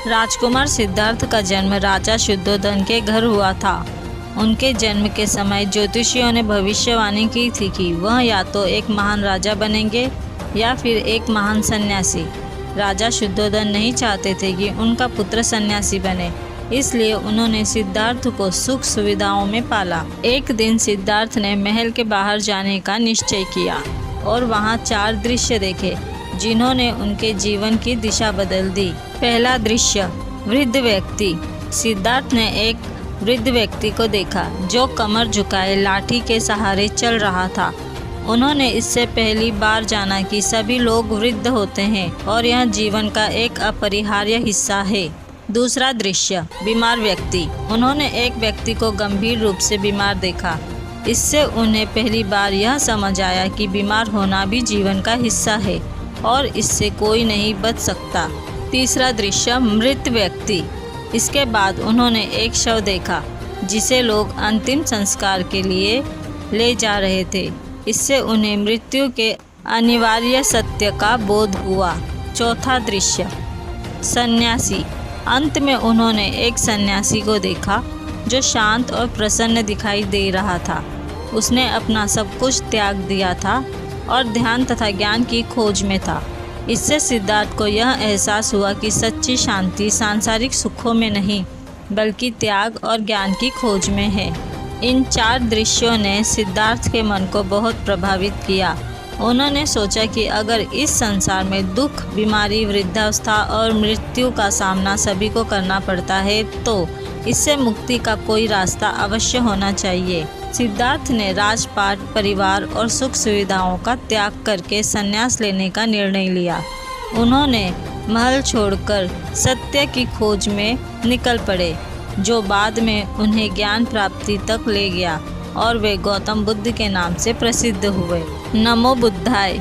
राजकुमार सिद्धार्थ का जन्म राजा शुद्धोधन के घर हुआ था। उनके जन्म के समय ज्योतिषियों ने भविष्यवाणी की थी कि वह या तो एक महान राजा बनेंगे या फिर एक महान सन्यासी। राजा शुद्धोधन नहीं चाहते थे कि उनका पुत्र सन्यासी बने, इसलिए उन्होंने सिद्धार्थ को सुख सुविधाओं में पाला। एक दिन सिद्धार्थ ने महल के बाहर जाने का निश्चय किया और वहाँ 4 दृश्य देखे जिन्होंने उनके जीवन की दिशा बदल दी। पहला दृश्य, वृद्ध व्यक्ति। सिद्धार्थ ने एक वृद्ध व्यक्ति को देखा जो कमर झुकाए लाठी के सहारे चल रहा था। उन्होंने इससे पहली बार जाना कि सभी लोग वृद्ध होते हैं और यह जीवन का एक अपरिहार्य हिस्सा है। दूसरा दृश्य, बीमार व्यक्ति। उन्होंने एक व्यक्ति को गंभीर रूप से बीमार देखा। इससे उन्हें पहली बार यह समझ आया कि बीमार होना भी जीवन का हिस्सा है और इससे कोई नहीं बच सकता। तीसरा दृश्य, मृत व्यक्ति। इसके बाद उन्होंने एक शव देखा जिसे लोग अंतिम संस्कार के लिए ले जा रहे थे। इससे उन्हें मृत्यु के अनिवार्य सत्य का बोध हुआ। चौथा दृश्य, सन्यासी। अंत में उन्होंने एक सन्यासी को देखा जो शांत और प्रसन्न दिखाई दे रहा था। उसने अपना सब कुछ त्याग दिया था और ध्यान तथा ज्ञान की खोज में था। इससे सिद्धार्थ को यह एहसास हुआ कि सच्ची शांति सांसारिक सुखों में नहीं बल्कि त्याग और ज्ञान की खोज में है। इन 4 दृश्यों ने सिद्धार्थ के मन को बहुत प्रभावित किया। उन्होंने सोचा कि अगर इस संसार में दुख, बीमारी, वृद्धावस्था और मृत्यु का सामना सभी को करना पड़ता है तो इससे मुक्ति का कोई रास्ता अवश्य होना चाहिए। सिद्धार्थ ने राजपाट, परिवार और सुख सुविधाओं का त्याग करके संन्यास लेने का निर्णय लिया। उन्होंने महल छोड़कर सत्य की खोज में निकल पड़े, जो बाद में उन्हें ज्ञान प्राप्ति तक ले गया और वे गौतम बुद्ध के नाम से प्रसिद्ध हुए। नमो बुद्धाय।